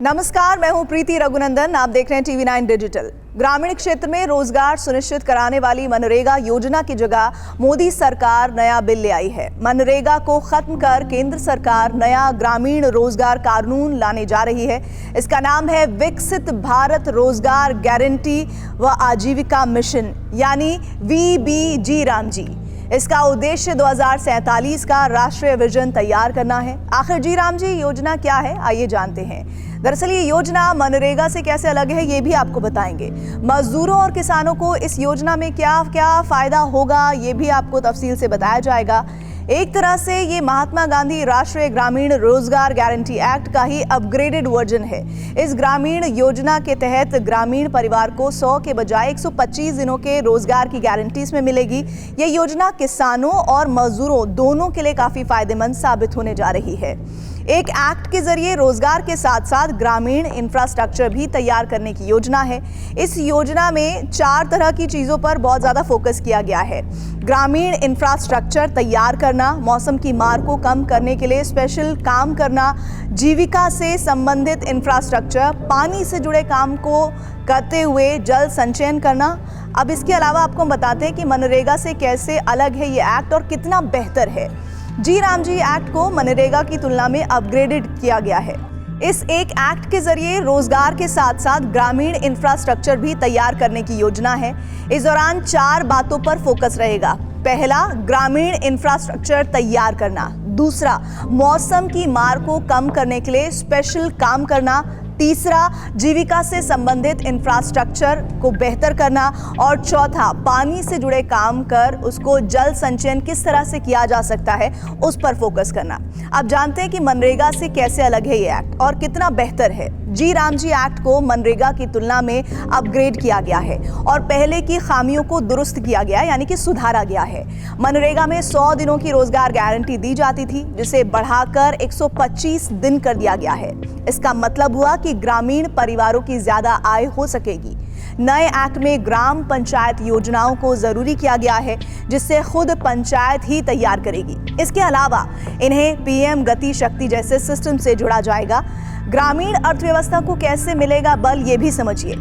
नमस्कार, मैं हूं प्रीति रघुनंदन। आप देख रहे हैं TV9 डिजिटल। ग्रामीण क्षेत्र में रोजगार सुनिश्चित कराने वाली मनरेगा योजना की जगह मोदी सरकार नया बिल ले आई है। मनरेगा को खत्म कर केंद्र सरकार नया ग्रामीण रोजगार कानून लाने जा रही है। इसका नाम है विकसित भारत रोजगार गारंटी व आजीविका मिशन, यानी VBG रामजी। इसका उद्देश्य 2047 का राष्ट्रीय विजन तैयार करना है। आखिर जी रामजी योजना क्या है, आइए जानते हैं। दरअसल ये योजना मनरेगा से कैसे अलग है, ये भी आपको बताएंगे। मजदूरों और किसानों को इस योजना में क्या क्या फायदा होगा, ये भी आपको तफसील से बताया जाएगा। एक तरह से ये महात्मा गांधी राष्ट्रीय ग्रामीण रोजगार गारंटी एक्ट का ही अपग्रेडेड वर्जन है। इस ग्रामीण योजना के तहत ग्रामीण परिवार को 100 के बजाय 125 दिनों के रोजगार की गारंटी इसमें मिलेगी। ये योजना किसानों और मजदूरों दोनों के लिए काफी फायदेमंद साबित होने जा रही है। एक एक्ट के जरिए रोजगार के साथ साथ ग्रामीण इंफ्रास्ट्रक्चर भी तैयार करने की योजना है। इस योजना में 4 तरह की चीजों पर बहुत ज्यादा फोकस किया गया है। ग्रामीण इंफ्रास्ट्रक्चर तैयार करना, मौसम की मार को कम करने के लिए स्पेशल काम करना, जीविका से संबंधित इंफ्रास्ट्रक्चर, पानी से जुड़े काम को करते हुए जल संचयन करना। अब इसके अलावा आपको बताते हैं कि मनरेगा से कैसे अलग है ये एक्ट और कितना बेहतर है। जी रामजी एक्ट को मनरेगा की तुलना में अपग्रेडेड किया गया है। इस एक एक्ट के जरिए रोजगार के साथ साथ ग्रामीण इंफ्रास्ट्रक्चर भी तैयार करने की योजना है। इस दौरान 4 बातों पर फोकस रहेगा। पहला, ग्रामीण इंफ्रास्ट्रक्चर तैयार करना। दूसरा, मौसम की मार को कम करने के लिए स्पेशल काम करना। तीसरा, जीविका से संबंधित इंफ्रास्ट्रक्चर को बेहतर करना। और चौथा, पानी से जुड़े काम कर उसको जल संचयन किस तरह से किया जा सकता है उस पर फोकस करना। अब जानते हैं कि मनरेगा से कैसे अलग है ये एक्ट और कितना बेहतर है। जी रामजी एक्ट को मनरेगा की तुलना में अपग्रेड किया गया है और पहले की खामियों को दुरुस्त किया गया, यानी कि सुधारा गया है। मनरेगा में 100 दिनों की रोजगार गारंटी दी जाती थी, जिसे बढ़ाकर 125 दिन कर दिया गया है। इसका मतलब हुआ कि ग्रामीण परिवारों की ज्यादा आय हो सकेगी। नए एक्ट में ग्राम पंचायत योजनाओं को जरूरी किया गया है, जिससे खुद पंचायत ही तैयार करेगी। इसके अलावा इन्हें PM गति शक्ति जैसे सिस्टम से जोड़ा जाएगा। ग्रामीण अर्थव्यवस्था को कैसे मिलेगा बल, ये भी समझिए।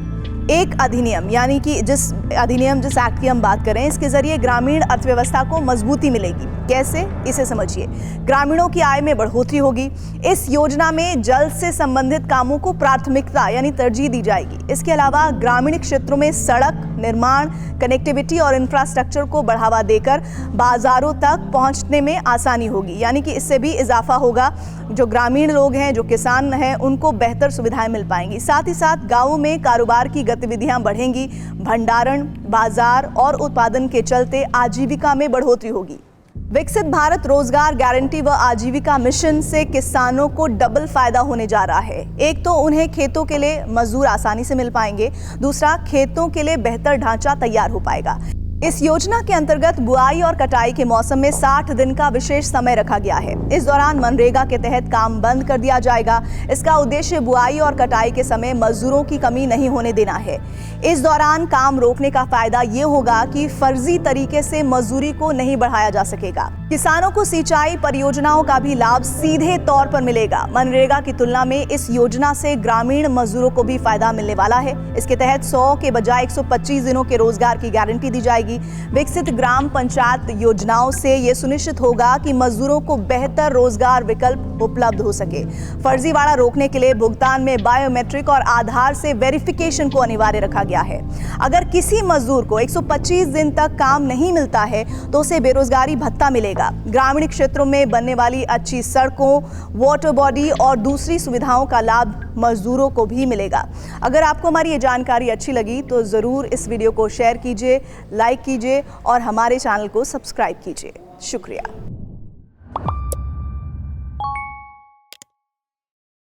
एक अधिनियम, यानी कि जिस एक्ट की हम बात करें, इसके जरिए ग्रामीण अर्थव्यवस्था को मजबूती मिलेगी। कैसे, इसे समझिए। ग्रामीणों की आय में बढ़ोतरी होगी। इस योजना में जल से संबंधित कामों को प्राथमिकता यानी तरजीह दी जाएगी। इसके अलावा ग्रामीण क्षेत्रों में सड़क निर्माण, कनेक्टिविटी और इंफ्रास्ट्रक्चर को बढ़ावा देकर बाजारों तक पहुंचने में आसानी होगी, यानी कि इससे भी इजाफा होगा। जो ग्रामीण लोग हैं, जो किसान हैं, उनको बेहतर सुविधाएं मिल पाएंगी। साथ ही साथ गांवों में कारोबार की गतिविधियां बढ़ेंगी। भंडारण, बाजार और उत्पादन के चलते आजीविका में बढ़ोतरी होगी। विकसित भारत रोजगार गारंटी व आजीविका मिशन से किसानों को डबल फायदा होने जा रहा है। एक तो उन्हें खेतों के लिए मजदूर आसानी से मिल पाएंगे, दूसरा खेतों के लिए बेहतर ढांचा तैयार हो पाएगा। इस योजना के अंतर्गत बुआई और कटाई के मौसम में 60 दिन का विशेष समय रखा गया है। इस दौरान मनरेगा के तहत काम बंद कर दिया जाएगा। इसका उद्देश्य बुआई और कटाई के समय मजदूरों की कमी नहीं होने देना है। इस दौरान काम रोकने का फायदा ये होगा कि फर्जी तरीके से मजदूरी को नहीं बढ़ाया जा सकेगा। किसानों को सिंचाई परियोजनाओं का भी लाभ सीधे तौर पर मिलेगा। मनरेगा की तुलना में इस योजना से ग्रामीण मजदूरों को भी फायदा मिलने वाला है। इसके तहत 100 के बजाय 125 दिनों के रोजगार की गारंटी दी जाएगी। विकसित ग्राम पंचायत योजनाओं से यह सुनिश्चित होगा कि मजदूरों को बेहतर रोजगार विकल्प उपलब्ध हो सके। फर्जीवाड़ा रोकने के लिए भुगतान में बायोमेट्रिक और आधार से वेरिफिकेशन को अनिवार्य रखा गया है। अगर किसी मजदूर को 125 दिन तक काम नहीं मिलता है तो उसे बेरोजगारी भत्ता मिलेगा। ग्रामीण क्षेत्रों में बनने वाली अच्छी सड़कों, वाटर बॉडी और दूसरी सुविधाओं का लाभ मजदूरों को भी मिलेगा। अगर आपको हमारी ये जानकारी अच्छी लगी तो जरूर इस वीडियो को शेयर कीजिए, लाइक कीजिए और हमारे चैनल को सब्सक्राइब कीजिए। शुक्रिया।